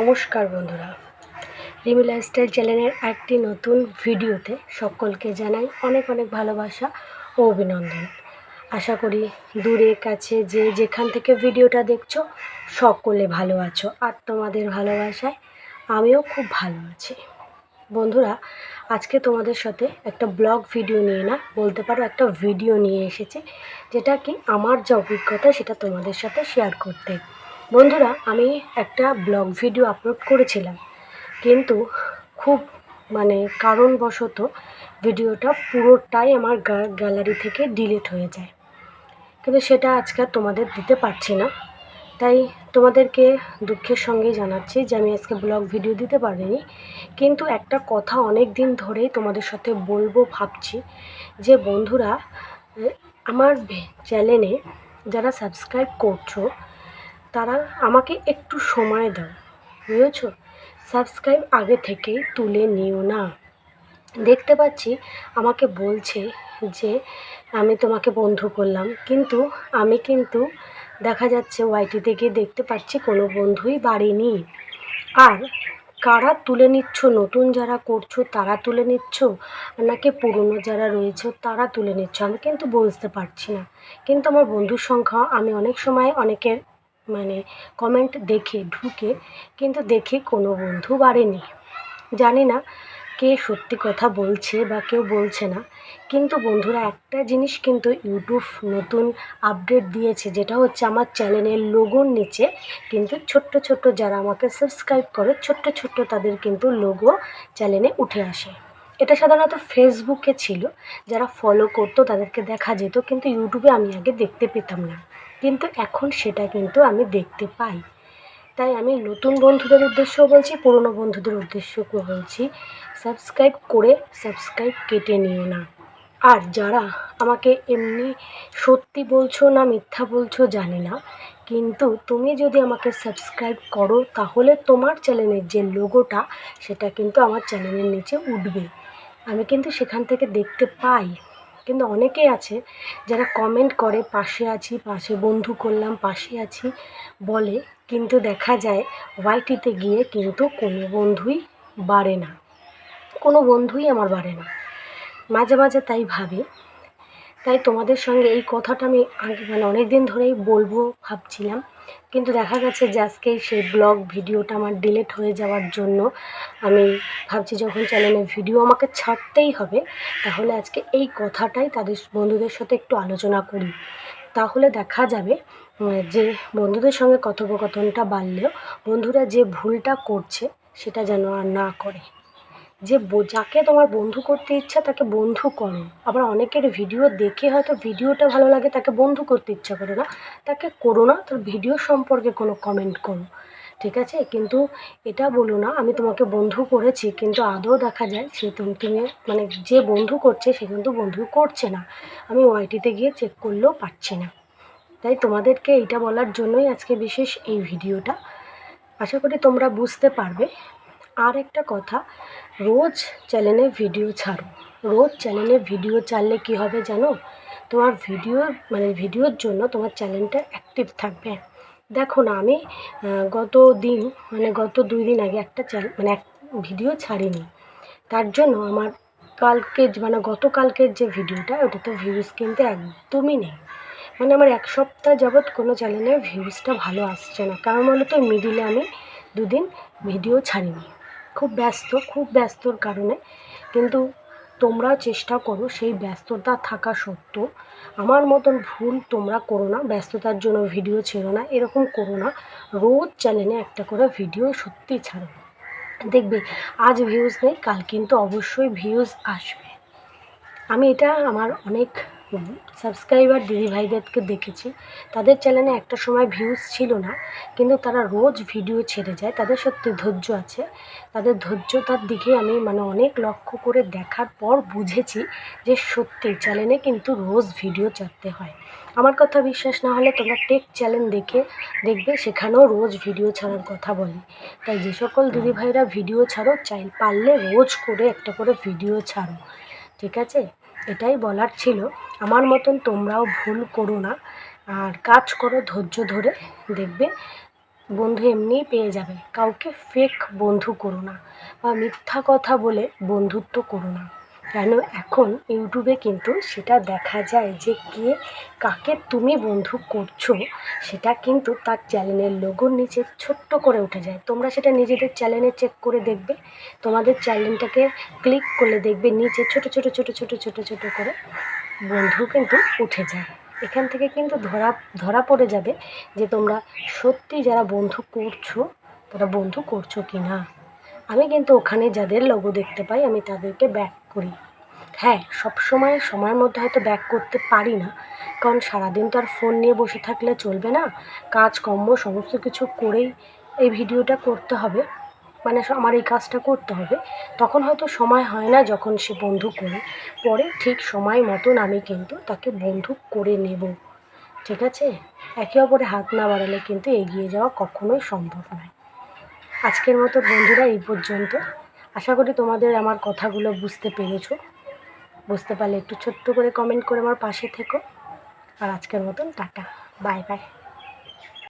নমস্কার বন্ধুরা, রিমি লাইফস্টাইল চ্যানেলের একটি নতুন ভিডিওতে সকলকে জানাই অনেক অনেক ভালোবাসা ও অভিনন্দন। আশা করি দূরে কাছে যে যেখান থেকে ভিডিওটা দেখছো সকলে ভালো আছো, আর তোমাদের ভালোবাসায় আমিও খুব ভালো আছি। বন্ধুরা, আজকে তোমাদের সাথে একটা ব্লগ ভিডিও নিয়ে না বলতে পারো একটা ভিডিও নিয়ে এসেছি, যেটা কি আমার যা অভিজ্ঞতা সেটা তোমাদের সাথে শেয়ার করতে। বন্ধুরা, আমি একটা ব্লগ ভিডিও আপলোড করেছিলাম, কিন্তু খুব কারণবশত ভিডিওটা পুরোটাই আমার গ্যালারি থেকে ডিলিট হয়ে যায়। কিন্তু সেটা আজকে তোমাদের দিতে পারছি না, তাই তোমাদেরকে দুঃখের সঙ্গেই জানাচ্ছি যে আমি আজকে ব্লগ ভিডিও দিতে পারিনি। কিন্তু একটা কথা অনেক দিন ধরেই তোমাদের সাথে বলবো ভাবছি, যে বন্ধুরা, আমার চ্যানেলে যারা সাবস্ক্রাইব করছো তারা আমাকে একটু সময় দাও, বুঝেছ? সাবস্ক্রাইব আগে থেকেই তুলে নিও না। দেখতে পাচ্ছি আমাকে বলছে যে আমি তোমাকে বন্ধু করলাম, কিন্তু আমি দেখা যাচ্ছে ওয়াইটিতে গিয়ে দেখতে পাচ্ছি কোনো বন্ধুই বাড়েনি। আর কারা তুলে নিচ্ছ, নতুন যারা করছো তারা তুলে নিচ্ছ নাকি পুরনো যারা রয়েছে তারা তুলে নিচ্ছ, আমি কিন্তু বুঝতে পারছি না। কিন্তু আমার বন্ধুর সংখ্যা আমি অনেক সময় অনেকের কমেন্ট দেখে ঢুকে কিন্তু দেখি কোনো বন্ধু বাড়েনি। জানি না কে সত্যি কথা বলছে বা কেউ বলছে না, কিন্তু বন্ধুরা একটা জিনিস কিন্তু ইউটিউব নতুন আপডেট দিয়েছে, যেটা হচ্ছে আমার চ্যানেলের লোগোর নিচে কিন্তু ছোট্ট ছোট্ট যারা আমাকে সাবস্ক্রাইব করে ছোট্ট ছোট্ট তাদের কিন্তু লোগো চ্যানেলে উঠে আসে। এটা সাধারণত ফেসবুকে ছিল, যারা ফলো করতো তাদেরকে দেখা যেত, কিন্তু ইউটিউবে আমি আগে দেখতে পেতাম না, কিন্তু এখন সেটা কিন্তু আমি দেখতে পাই। তাই আমি নতুন বন্ধুদের উদ্দেশ্যও বলছি, পুরনো বন্ধুদের উদ্দেশ্যও বলছি, সাবস্ক্রাইব করে সাবস্ক্রাইব কেটে নিও না। আর যারা আমাকে এমনি সত্যি বলছো না মিথ্যা বলছো জানি না, কিন্তু তুমি যদি আমাকে সাবস্ক্রাইব করো তাহলে তোমার চ্যানেলের যে লোগোটা সেটা কিন্তু আমার চ্যানেলের নিচে উঠবে, আমি কিন্তু সেখান থেকে দেখতে পাই। কিন্তু অনেকেই আছে যারা কমেন্ট করে পাশে আছি, পাশে বন্ধু করলাম, পাশে আছি বলে, কিন্তু দেখা যায় ওয়াইটিতে গিয়ে কিন্তু কোনো বন্ধুই বাড়ে না, কোনো বন্ধুই আমার বাড়ে না। মাঝে মাঝে তাই ভাবি, তাই তোমাদের সঙ্গে এই কথাটা আমি অনেক দিন ধরেই বলবো ভাবছিলাম, কিন্তু দেখা গেছে যে আজকে সেই ব্লগ ভিডিওটা আমার ডিলিট হয়ে যাওয়ার জন্য আমি ভাবছি যখন চ্যানেলে ভিডিও আমাকে ছাড়তেই হবে, তাহলে আজকে এই কথাটাই তাদের বন্ধুদের সাথে একটু আলোচনা করি। তাহলে দেখা যাবে যে বন্ধুদের সঙ্গে কথোপকথনটা বাড়লেও বন্ধুরা যে ভুলটা করছে সেটা যেন আর না করে। যে যাকে তোমার বন্ধু করতে ইচ্ছা তাকে বন্ধু করো, আবার অনেকের ভিডিও দেখে হয়তো ভিডিওটা ভালো লাগে তাকে বন্ধু করতে ইচ্ছা করে না, তাকে করো না, তার ভিডিও সম্পর্কে কোনো কমেন্ট করো, ঠিক আছে? কিন্তু এটা বলো না আমি তোমাকে বন্ধু করেছি, কিন্তু আদৌ দেখা যায় সে তুমি যে বন্ধু করছে সে কিন্তু বন্ধু করছে না, আমি ওয়াইটিতে গিয়ে চেক করলেও পাচ্ছি না। তাই তোমাদেরকে এইটা বলার জন্যই আজকে বিশেষ এই ভিডিওটা, আশা করি তোমরা বুঝতে পারবে। আর একটা কথা, রোজ চ্যানেলে ভিডিও ছাড়ো। রোজ চ্যানেলে ভিডিও ছাড়লে কী হবে জানো? তোমার ভিডিওর জন্য তোমার চ্যানেলটা অ্যাক্টিভ থাকবে। দেখো না, আমি গত 2 দিন আগে একটা এক ভিডিও ছাড়িনি, তার জন্য আমার গতকালকের যে ভিডিওটা ওটাতে ভিউজ কিন্তু একদমই নেই। আমার 1 সপ্তাহ যাবৎ কোনো চ্যানেলে ভিউজটা ভালো আসছে না, কারণ বলতো মিডিলে আমি 2 দিন ভিডিও ছাড়িনি, খুব ব্যস্তর কারণে। কিন্তু তোমরা চেষ্টা করো সেই ব্যস্ততা থাকা সত্ত্বেও আমার মতন ভুল তোমরা করো না, ব্যস্ততার জন্য ভিডিও ছেড়ো না, এরকম করো না। রোজ চ্যানেলে একটা করে ভিডিও সত্যি ছাড়ো, দেখবে আজ ভিউজ নেই কাল কিন্তু অবশ্যই ভিউজ আসবে। আমি এটা আমার অনেক সাবস্ক্রাইবার দিদিভাইদেরকে দেখেছি, তাদের চ্যানেলে একটা সময় ভিউজ ছিল না, কিন্তু তারা রোজ ভিডিও ছেড়ে যায়, তাদের সত্যি ধৈর্য আছে। তাদের ধৈর্যতার দিকে আমি অনেক লক্ষ্য করে দেখার পর বুঝেছি যে সত্যি চ্যানেলে কিন্তু রোজ ভিডিও ছাড়তে হয়। আমার কথা বিশ্বাস না হলে তোমরা টেক চ্যানেল দেখবে, সেখানেও রোজ ভিডিও ছাড়ার কথা বলে। তাই যে সকল দিদিভাইরা ভিডিও ছাড়ো, পারলে রোজ করে একটা করে ভিডিও ছাড়ো, ঠিক আছে? এটাই বলার ছিল। আমার মতন তোমরাও ভুল করো না, আর কাজ করো ধৈর্য ধরে, দেখবে বন্ধু এমনিই পেয়ে যাবে। কাউকে ফেক বন্ধু করো না বা মিথ্যা কথা বলে বন্ধুত্ব করো না। কেন এখন ইউটিউবে কিন্তু সেটা দেখা যায় যে কে কাকে তুমি বন্ধু করছো, সেটা কিন্তু তার চ্যানেলের লোগোর নিচে ছোট্ট করে উঠে যায়। তোমরা সেটা নিজেদের চ্যানেলে চেক করে দেখবে, তোমাদের চ্যানেলটাকে ক্লিক করলে দেখবে নিচে ছোট ছোট ছোট ছোট ছোট ছোট করে বন্ধু কিন্তু উঠে যায়। এখান থেকে কিন্তু ধরা পড়ে যাবে যে তোমরা সত্যি যারা বন্ধু করছো তারা বন্ধু করছো কি না। আমি কিন্তু ওখানে যাদের লোগো দেখতে পাই আমি তাদেরকে ব্যাক করি। হ্যাঁ, সময়ের মধ্যে হয়তো ব্যাক করতে পারি না, কারণ সারাদিন তো আর ফোন নিয়ে বসে থাকলে চলবে না। কাজকর্ম সমস্ত কিছু করেই এই ভিডিওটা করতে হবে, মানে আমার এই কাজটা করতে হবে। তখন হয়তো সময় হয় না যখন সে বন্ধু করে, পরে ঠিক সময় মতন আমি কিন্তু তাকে বন্ধু করে নেব। ঠিক আছে? একে অপরে হাত না বাড়ালে কিন্তু এগিয়ে যাওয়া কখনোই সম্ভব নয়। আজকের মতো বন্ধুরা এই পর্যন্ত। আশা করি তোমাদের আমার কথাগুলো বুঝতে পেরেছো। বুঝতে পারলে একটু ছোট্ট করে কমেন্ট করে আমার পাশে থেকো। আর আজকের মতন টাটা, বাই বাই।